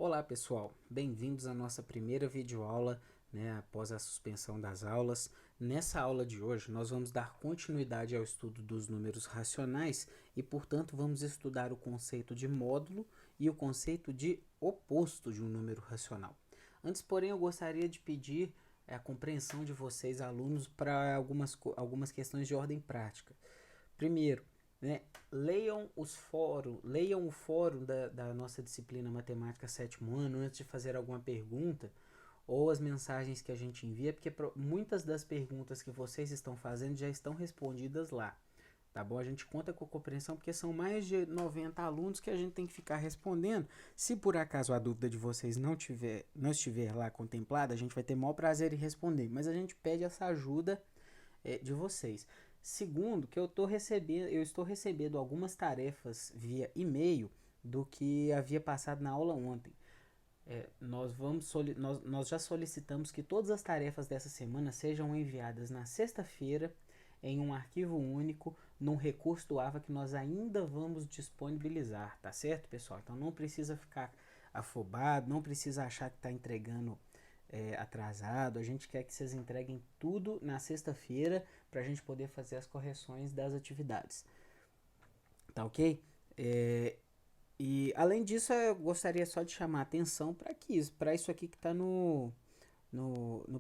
Olá pessoal, bem-vindos à nossa primeira videoaula, após a suspensão das aulas. Nessa aula de hoje nós vamos dar continuidade ao estudo dos números racionais e, portanto, vamos estudar o conceito de módulo e o conceito de oposto de um número racional. Antes, porém, eu gostaria de pedir a compreensão de vocês, alunos, para algumas questões de ordem prática. Primeiro, leiam o fórum da nossa disciplina Matemática sétimo ano antes de fazer alguma pergunta ou as mensagens que a gente envia, porque muitas das perguntas que vocês estão fazendo já estão respondidas lá. Tá bom? A gente conta com a compreensão porque são mais de 90 alunos que a gente tem que ficar respondendo. Se por acaso a dúvida de vocês não estiver lá contemplada, a gente vai ter o maior prazer em responder, mas a gente pede essa ajuda de vocês. Segundo, que eu estou recebendo algumas tarefas via e-mail do que havia passado na aula ontem. Nós já solicitamos que todas as tarefas dessa semana sejam enviadas na sexta-feira em um arquivo único, num recurso do AVA que nós ainda vamos disponibilizar, tá certo, pessoal? Então não precisa ficar afobado, não precisa achar que está entregando atrasado. A gente quer que vocês entreguem tudo na sexta-feira para a gente poder fazer as correções das atividades, tá ok? E além disso, eu gostaria só de chamar a atenção para isso aqui que está no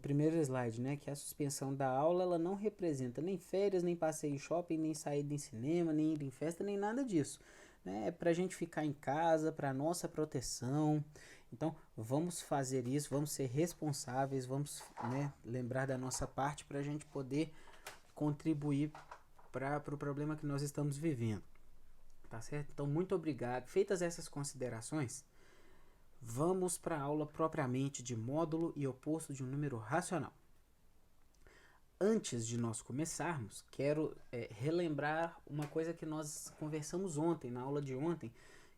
primeiro slide, né? Que a suspensão da aula ela não representa nem férias, nem passeio em shopping, nem saída em cinema, nem ir em festa, nem nada disso. É para a gente ficar em casa, para nossa proteção. Então, vamos fazer isso, vamos ser responsáveis, vamos lembrar da nossa parte para a gente poder contribuir para o problema que nós estamos vivendo. Tá certo? Então, muito obrigado. Feitas essas considerações, vamos para a aula propriamente de módulo e oposto de um número racional. Antes de nós começarmos, quero relembrar uma coisa que nós conversamos ontem, na aula de ontem,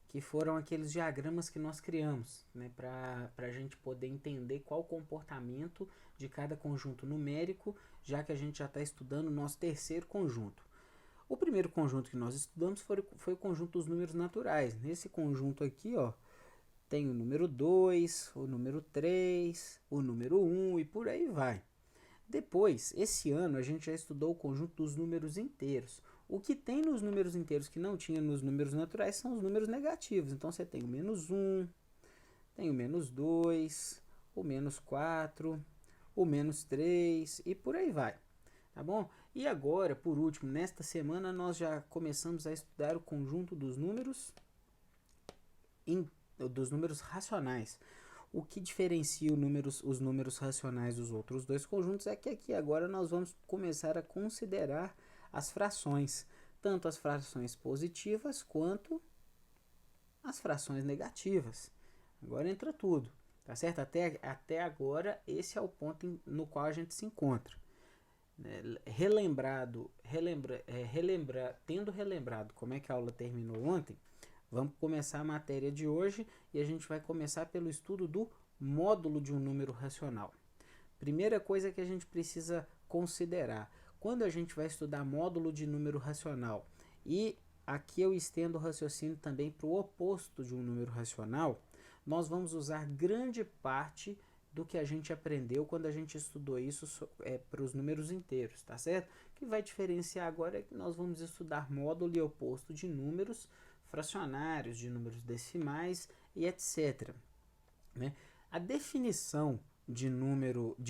que foram aqueles diagramas que nós criamos, para a gente poder entender qual o comportamento de cada conjunto numérico, já que a gente já está estudando o nosso terceiro conjunto. O primeiro conjunto que nós estudamos foi o conjunto dos números naturais. Nesse conjunto aqui, ó, tem o número 2, o número 3, o número 1 e por aí vai. Depois, esse ano, a gente já estudou o conjunto dos números inteiros. O que tem nos números inteiros que não tinha nos números naturais são os números negativos. Então, você tem o menos 1, tem o menos 2, o menos 4, o menos 3 e por aí vai. Tá bom? E agora, por último, nesta semana, nós já começamos a estudar o conjunto dos números racionais. O que diferencia os números racionais dos outros dois conjuntos é que aqui agora nós vamos começar a considerar as frações, tanto as frações positivas quanto as frações negativas. Agora entra tudo, tá certo? Até agora esse é o ponto no qual a gente se encontra. Tendo relembrado como é que a aula terminou ontem, vamos começar a matéria de hoje e a gente vai começar pelo estudo do módulo de um número racional. Primeira coisa que a gente precisa considerar, quando a gente vai estudar módulo de número racional, e aqui eu estendo o raciocínio também para o oposto de um número racional, nós vamos usar grande parte do que a gente aprendeu quando a gente estudou isso para os números inteiros, tá certo? O que vai diferenciar agora é que nós vamos estudar módulo e oposto de números fracionários, de números decimais e etc. A definição de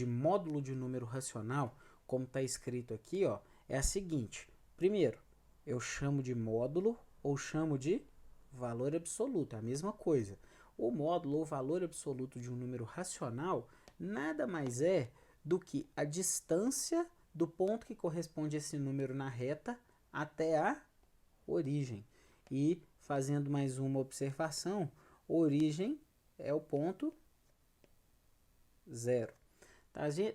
módulo de número racional, como está escrito aqui, ó, é a seguinte. Primeiro, eu chamo de módulo ou chamo de valor absoluto, é a mesma coisa. O módulo ou valor absoluto de um número racional nada mais é do que a distância do ponto que corresponde a esse número na reta até a origem. E fazendo mais uma observação, origem é o ponto 0.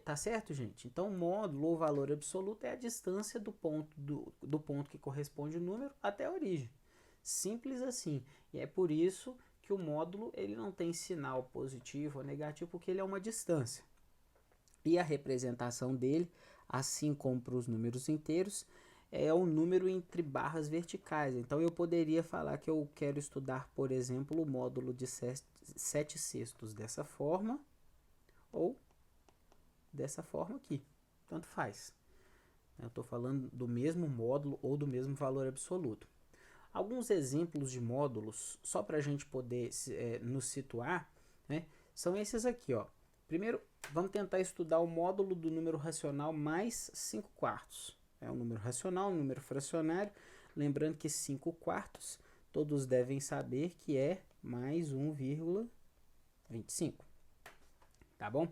Tá certo, gente? Então, módulo ou valor absoluto é a distância do ponto que corresponde ao número até a origem. Simples assim. E é por isso que o módulo ele não tem sinal positivo ou negativo, porque ele é uma distância. E a representação dele, assim como para os números inteiros, é um número entre barras verticais. Então eu poderia falar que eu quero estudar, por exemplo, o módulo de 7/6 dessa forma ou dessa forma aqui. Tanto faz. Eu estou falando do mesmo módulo ou do mesmo valor absoluto. Alguns exemplos de módulos, só para a gente poder nos situar, né, são esses aqui. Ó. Primeiro, vamos tentar estudar o módulo do número racional mais 5/4. É um número racional, um número fracionário. Lembrando que 5/4, todos devem saber que é mais 1,25. Tá bom?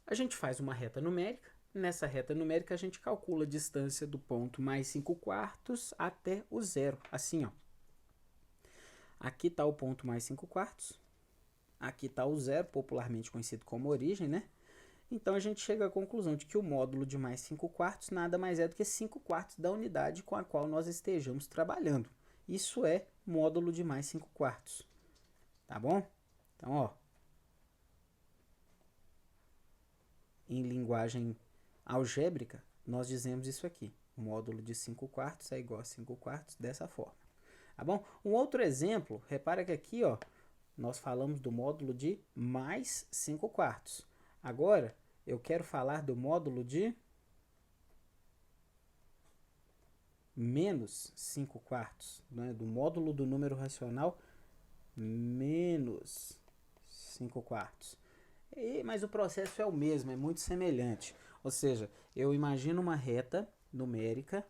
A gente faz uma reta numérica. Nessa reta numérica, a gente calcula a distância do ponto mais 5/4 até o zero. Assim, ó. Aqui está o ponto mais 5/4. Aqui está o zero, popularmente conhecido como origem, né? Então, a gente chega à conclusão de que o módulo de mais 5/4 nada mais é do que 5/4 da unidade com a qual nós estejamos trabalhando. Isso é módulo de mais 5/4. Tá bom? Então, ó. Em linguagem algébrica, nós dizemos isso aqui. O módulo de 5/4 é igual a 5/4 dessa forma. Tá bom? Um outro exemplo, repara que aqui, ó, nós falamos do módulo de mais 5/4. Agora, eu quero falar do módulo de menos 5/4, né? Do módulo do número racional menos 5/4. Mas o processo é o mesmo, é muito semelhante. Ou seja, eu imagino uma reta numérica,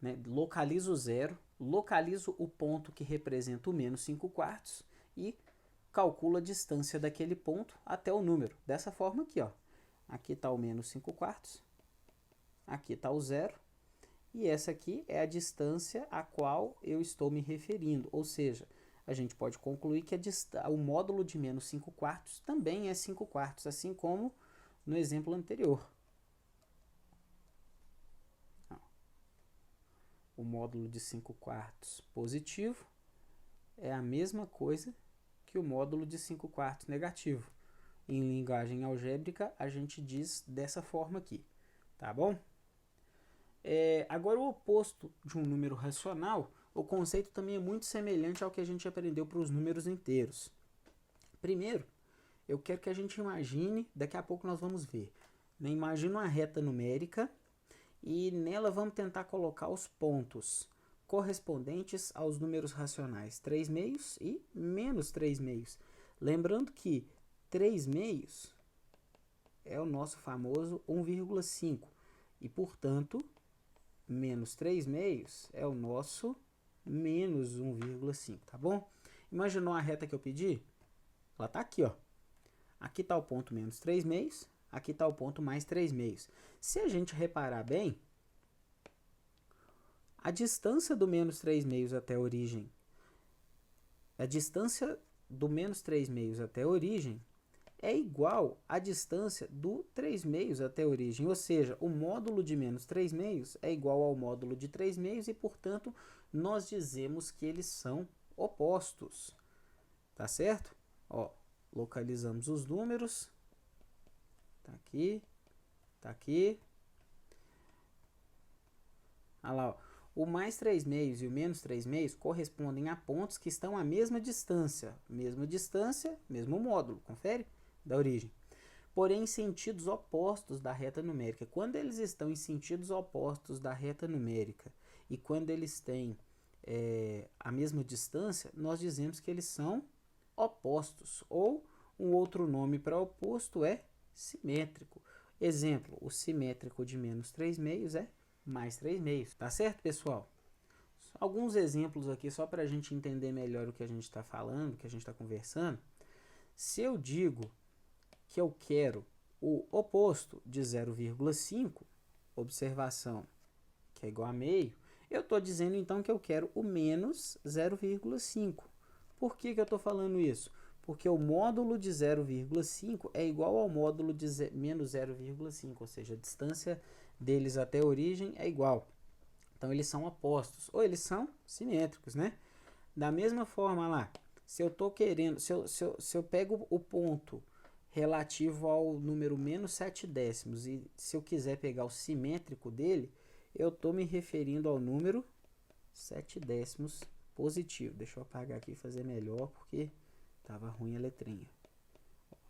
né, localizo o zero, localizo o ponto que representa o menos 5/4 e calculo a distância daquele ponto até o número. Dessa forma aqui, ó. Aqui está o menos 5/4, aqui está o zero, e essa aqui é a distância a qual eu estou me referindo. Ou seja, a gente pode concluir que o módulo de menos 5/4 também é 5/4, assim como no exemplo anterior. O módulo de 5/4 positivo é a mesma coisa que o módulo de 5/4 negativo. Em linguagem algébrica, a gente diz dessa forma aqui, tá bom? Agora, o oposto de um número racional, o conceito também é muito semelhante ao que a gente aprendeu para os números inteiros. Primeiro, eu quero que a gente imagine, daqui a pouco nós vamos ver, né? Imagina uma reta numérica e nela vamos tentar colocar os pontos correspondentes aos números racionais 3/2 e menos 3/2. Lembrando que 3/2 é o nosso famoso 1,5 e, portanto, menos 3/2 é o nosso menos 1,5, tá bom? Imaginou a reta que eu pedi? Ela está aqui, ó. Aqui está o ponto menos 3/2, aqui está o ponto mais 3/2. Se a gente reparar bem, a distância do menos 3/2 até a origem, a distância do menos 3/2 até a origem é igual à distância do 3/2 até a origem. Ou seja, o módulo de menos 3/2 é igual ao módulo de 3/2 e, portanto, nós dizemos que eles são opostos. Tá certo? Ó, localizamos os números. Tá aqui. Tá aqui. Olha lá, ó. O mais 3/2 e o menos 3/2 correspondem a pontos que estão à mesma distância. Mesma distância, mesmo módulo. Confere? Da origem. Porém, em sentidos opostos da reta numérica. Quando eles estão em sentidos opostos da reta numérica e quando eles têm a mesma distância, nós dizemos que eles são opostos. Ou um outro nome para oposto é simétrico. Exemplo, o simétrico de menos 3/2 é mais 3/2. Tá certo, pessoal? Alguns exemplos aqui só para a gente entender melhor o que a gente está falando, o que a gente está conversando. Se eu digo que eu quero o oposto de 0,5, observação que é igual a meio, eu estou dizendo então que eu quero o menos 0,5. Por que eu estou falando isso? Porque o módulo de 0,5 é igual ao módulo de menos 0,5, ou seja, a distância deles até a origem é igual. Então, eles são opostos, ou eles são simétricos, né? Da mesma forma lá, se eu estou querendo, se eu pego o ponto relativo ao número menos 7/10 e se eu quiser pegar o simétrico dele, eu estou me referindo ao número 7/10 positivo. Deixa eu apagar aqui e fazer melhor, porque Tava ruim a letrinha.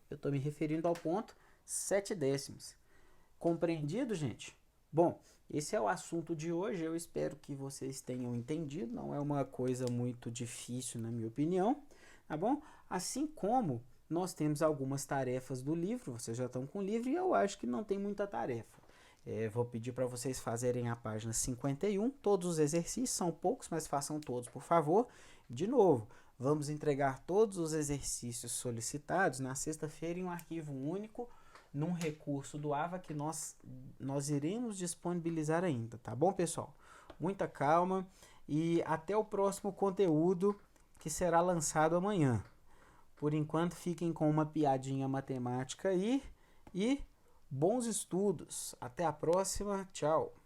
Eu estou me referindo ao ponto 7 décimos. Compreendido, gente? Bom, esse é o assunto de hoje. Eu espero que vocês tenham entendido. Não é uma coisa muito difícil, na minha opinião. Tá bom? Assim como nós temos algumas tarefas do livro. Vocês já estão com o livro e eu acho que não tem muita tarefa. Vou pedir para vocês fazerem a página 51. Todos os exercícios são poucos, mas façam todos, por favor. De novo, vamos entregar todos os exercícios solicitados na sexta-feira em um arquivo único, num recurso do AVA que nós iremos disponibilizar ainda, tá bom, pessoal? Muita calma e até o próximo conteúdo que será lançado amanhã. Por enquanto, fiquem com uma piadinha matemática aí e bons estudos. Até a próxima. Tchau.